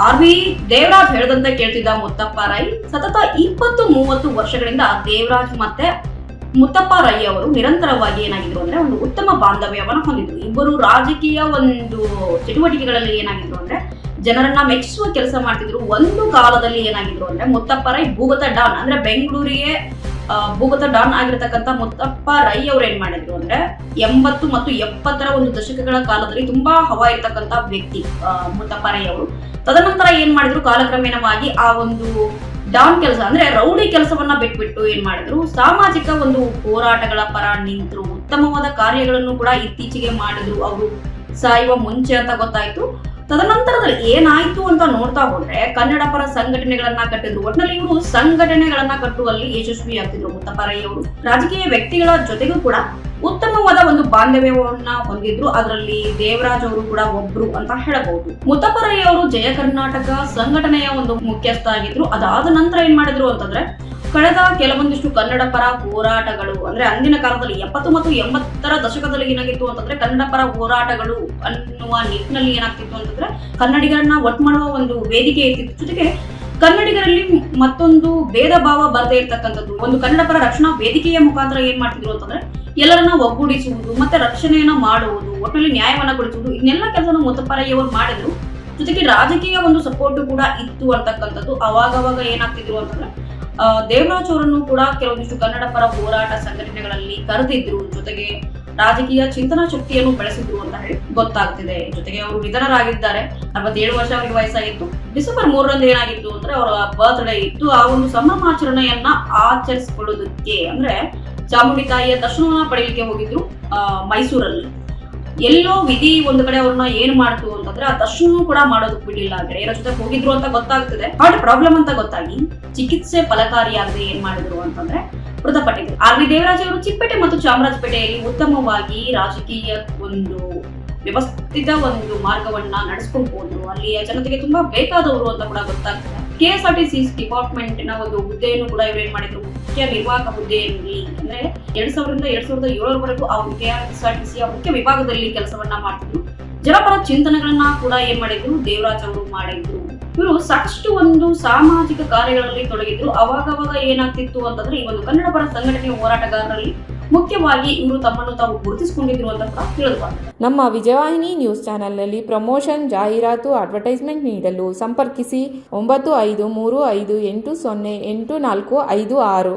ಆರ್.ವಿ. ದೇವರಾಜ್ ಹೇಳದಂತೆ ಕೇಳ್ತಿದ್ದ ಮುತ್ತಪ್ಪ ರೈ ಸತತ 20-30 ವರ್ಷಗಳಿಂದ ದೇವರಾಜ್ ಮತ್ತೆ ಮುತ್ತಪ್ಪ ರೈ ಅವರು ನಿರಂತರವಾಗಿ ಏನಾಗಿದ್ರು ಅಂದ್ರೆ ಒಂದು ಉತ್ತಮ ಬಾಂಧವ್ಯವನ್ನು ಹೊಂದಿದ್ರು. ಇಬ್ಬರು ರಾಜಕೀಯ ಒಂದು ಚಟುವಟಿಕೆಗಳಲ್ಲಿ ಏನಾಗಿದ್ರು ಅಂದ್ರೆ ಜನರನ್ನ ಮೆಚ್ಚಿಸುವ ಕೆಲಸ ಮಾಡ್ತಿದ್ರು. ಒಂದು ಕಾಲದಲ್ಲಿ ಏನಾಗಿದ್ರು ಅಂದ್ರೆ ಮುತ್ತಪ್ಪ ರೈ ಭೂಗತ ಡಾನ್ ಅಂದ್ರೆ ಬೆಂಗಳೂರಿಗೆ ಭೂಗತ ಡಾನ್ ಆಗಿರತಕ್ಕಂತ ಮುತ್ತಪ್ಪ ರೈ ಅವ್ರು ಏನ್ ಮಾಡಿದ್ರು ಅಂದ್ರೆ 80 ಮತ್ತು 70ರ ಒಂದು ದಶಕಗಳ ಕಾಲದಲ್ಲಿ ತುಂಬಾ ಹವಾ ಇರ್ತಕ್ಕಂತ ವ್ಯಕ್ತಿ ಮುತ್ತಪ್ಪ ರೈ ಅವರು. ತದನಂತರ ಏನ್ ಮಾಡಿದ್ರು, ಕಾಲಕ್ರಮೇಣವಾಗಿ ಆ ಒಂದು ಡಾನ್ ಕೆಲಸ ಅಂದ್ರೆ ರೌಡಿ ಕೆಲಸವನ್ನ ಬಿಟ್ಬಿಟ್ಟು ಏನ್ ಮಾಡಿದ್ರು, ಸಾಮಾಜಿಕ ಒಂದು ಹೋರಾಟಗಳ ಪರ ನಿಂತರು. ಉತ್ತಮವಾದ ಕಾರ್ಯಗಳನ್ನು ಕೂಡ ಇತ್ತೀಚೆಗೆ ಮಾಡಿದ್ರು ಅವರು ಸಾಯುವ ಮುಂಚೆ ಅಂತ ಗೊತ್ತಾಯ್ತು. ತದನಂತರದಲ್ಲಿ ಏನಾಯ್ತು ಅಂತ ನೋಡ್ತಾ ಹೋದ್ರೆ ಕನ್ನಡ ಪರ ಸಂಘಟನೆಗಳನ್ನ ಕಟ್ಟಿದ್ರು. ಒಟ್ಟಿನಲ್ಲಿ ಇವರು ಸಂಘಟನೆಗಳನ್ನ ಕಟ್ಟುವಲ್ಲಿ ಯಶಸ್ವಿ ಆಗ್ತಿದ್ರು ಮುತ್ತಪ್ಪ ರೈ ಅವರು. ರಾಜಕೀಯ ವ್ಯಕ್ತಿಗಳ ಜೊತೆಗೂ ಕೂಡ ಉತ್ತಮವಾದ ಒಂದು ಬಾಂಧವ್ಯವನ್ನ ಹೊಂದಿದ್ರು. ಅದರಲ್ಲಿ ದೇವರಾಜ್ ಅವರು ಕೂಡ ಒಬ್ರು ಅಂತ ಹೇಳಬಹುದು. ಮುತ್ತಪ್ಪ ರೈ ಅವರು ಜಯ ಕರ್ನಾಟಕ ಸಂಘಟನೆಯ ಒಂದು ಮುಖ್ಯಸ್ಥ ಆಗಿದ್ರು. ಅದಾದ ನಂತರ ಏನ್ ಮಾಡಿದ್ರು ಅಂತಂದ್ರೆ ಕಳೆದ ಕೆಲವೊಂದಿಷ್ಟು ಕನ್ನಡ ಪರ ಹೋರಾಟಗಳು ಅಂದ್ರೆ ಅಂದಿನ ಕಾಲದಲ್ಲಿ 70 ಮತ್ತು 80ರ ದಶಕದಲ್ಲಿ ಏನಾಗಿತ್ತು ಅಂತಂದ್ರೆ ಕನ್ನಡ ಪರ ಹೋರಾಟಗಳು ಅನ್ನುವ ನಿಟ್ಟಿನಲ್ಲಿ ಏನಾಗ್ತಿತ್ತು ಅಂತಂದ್ರೆ ಕನ್ನಡಿಗರನ್ನ ಒಟ್ಟು ಮಾಡುವ ಒಂದು ವೇದಿಕೆ ಇರ್ತಿತ್ತು. ಜೊತೆಗೆ ಕನ್ನಡಿಗರಲ್ಲಿ ಮತ್ತೊಂದು ಭೇದ ಭಾವ ಬರದೇ ಇರ್ತಕ್ಕಂಥದ್ದು ಒಂದು ಕನ್ನಡ ಪರ ರಕ್ಷಣಾ ವೇದಿಕೆಯ ಮುಖಾಂತರ ಏನ್ ಮಾಡ್ತಿದ್ರು ಅಂತಂದ್ರೆ ಎಲ್ಲರನ್ನ ಒಗ್ಗೂಡಿಸುವುದು ಮತ್ತೆ ರಕ್ಷಣೆಯನ್ನ ಮಾಡುವುದು, ಒಟ್ಟಿನಲ್ಲಿ ನ್ಯಾಯವನ್ನ ಕೊಡಿಸುವುದು, ಇನ್ನೆಲ್ಲ ಕೆಲಸ ಮುತ್ತಪ್ಪ ರೈ ಅವರು ಮಾಡಿದ್ರು. ಜೊತೆಗೆ ರಾಜಕೀಯ ಒಂದು ಸಪೋರ್ಟ್ ಕೂಡ ಇತ್ತು ಅಂತಕ್ಕಂಥದ್ದು. ಅವಾಗವಾಗ ಏನಾಗ್ತಿದ್ರು ಅಂತಂದ್ರೆ ದೇವರಾಜ್ ಅವರನ್ನು ಕೂಡ ಕೆಲವೊಂದಿಷ್ಟು ಕನ್ನಡ ಪರ ಹೋರಾಟ ಸಂಘಟನೆಗಳಲ್ಲಿ ಕರೆದಿದ್ರು. ಜೊತೆಗೆ ರಾಜಕೀಯ ಚಿಂತನಾ ಶಕ್ತಿಯನ್ನು ಬೆಳೆಸಿದ್ರು ಅಂತ ಹೇಳಿ ಗೊತ್ತಾಗ್ತಿದೆ. ಜೊತೆಗೆ ಅವರು ನಿಧನರಾಗಿದ್ದಾರೆ. 47 ವರ್ಷ ಅವರಿಗೆ ವಯಸ್ಸಾಗಿತ್ತು. ಡಿಸೆಂಬರ್ 3ರಂದು ಏನಾಗಿತ್ತು ಅಂದ್ರೆ ಅವರ ಬರ್ತ್ಡೇ ಇತ್ತು. ಆ ಒಂದು ಸಂಭ್ರಮಾಚರಣೆಯನ್ನ ಆಚರಿಸಿಕೊಳ್ಳೋದಕ್ಕೆ ಅಂದ್ರೆ ಚಾಮುಂಡಿ ತಾಯಿಯ ದರ್ಶನವನ್ನ ಪಡೆಯಲಿಕ್ಕೆ ಹೋಗಿದ್ರು ಮೈಸೂರಲ್ಲಿ. ಎಲ್ಲೋ ವಿಧಿ ಒಂದು ಕಡೆ ಅವ್ರನ್ನ ಏನ್ ಮಾಡ್ತು ಅಂತಂದ್ರೆ ಆ ದರ್ಶನ ಕೂಡ ಮಾಡೋದಕ್ಕೆ ಬಿಡ್ಲಿಲ್ಲ. ಗೆಳೆಯರ ಜೊತೆ ಹೋಗಿದ್ರು ಅಂತ ಗೊತ್ತಾಗ್ತಿದೆ. ಹಾರ್ಟ್ ಪ್ರಾಬ್ಲಮ್ ಅಂತ ಗೊತ್ತಾಗಿ ಚಿಕಿತ್ಸೆ ಫಲಕಾರಿಯಾಗದೆ ಏನ್ ಮಾಡಿದ್ರು ಅಂತಂದ್ರೆ ಮೃತಪಟ್ಟಿದ್ರು. ಆರ್.ವಿ. ದೇವರಾಜ್ ಅವರು ಚಿಕ್ಕಪೇಟೆ ಮತ್ತು ಚಾಮರಾಜಪೇಟೆಯಲ್ಲಿ ಉತ್ತಮವಾಗಿ ರಾಜಕೀಯ ಒಂದು ವ್ಯವಸ್ಥಿತ ಒಂದು ಮಾರ್ಗವನ್ನ ನಡೆಸ್ಕೊಂಡು ಹೋದ್ರು. ಅಲ್ಲಿಯ ಜನತೆಗೆ ತುಂಬಾ ಬೇಕಾದವರು ಅಂತ ಕೂಡ ಗೊತ್ತಾಗ್ತದೆ. KSRTC ಡಿಪಾರ್ಟ್ಮೆಂಟ್ ನ ಒಂದು ಹುದ್ದೆಯನ್ನು ಕೂಡ ಇವರು ಏನ್ ಮಾಡಿದ್ರು, ಮುಖ್ಯ ನಿರ್ವಾಹಕ ಹುದ್ದೆಯಲ್ಲಿ ಅಂದ್ರೆ 2000ರಿಂದ 2007ರವರೆಗೂ ಆ KSRTC ಮುಖ್ಯ ವಿಭಾಗದಲ್ಲಿ ಕೆಲಸವನ್ನ ಮಾಡ್ತಿದ್ರು. ಜನಪರ ಚಿಂತನೆಗಳನ್ನ ಕೂಡ ಏನ್ ಮಾಡಿದ್ರು, ದೇವರಾಜ್ ಅವರು ಮಾಡಿದ್ರು. ಇವರು ಸಾಕಷ್ಟು ಒಂದು ಸಾಮಾಜಿಕ ಕಾರ್ಯಗಳಲ್ಲಿ ತೊಡಗಿದ್ರು. ಅವಾಗವಾಗ ಏನಾಗ್ತಿತ್ತು ಅಂತಂದ್ರೆ ಈ ಒಂದು ಕನ್ನಡ ಪರ ಸಂಘಟನೆಯ ಹೋರಾಟಗಾರರಲ್ಲಿ ಮುಖ್ಯವಾಗಿ ಇವರು ತಮ್ಮನ್ನು ತಾವು ಗುರುತಿಸಿಕೊಂಡಿದ್ರು ಅಂತ ಕೂಡ ತಿಳಿದು ಬಂದಿದೆ. ನಮ್ಮ ವಿಜಯವಾಹಿನಿ ನ್ಯೂಸ್ ಚಾನೆಲ್ನಲ್ಲಿ ಪ್ರಮೋಷನ್, ಜಾಹೀರಾತು, ಅಡ್ವರ್ಟೈಸ್ಮೆಂಟ್ ನೀಡಲು ಸಂಪರ್ಕಿಸಿ 9535808456.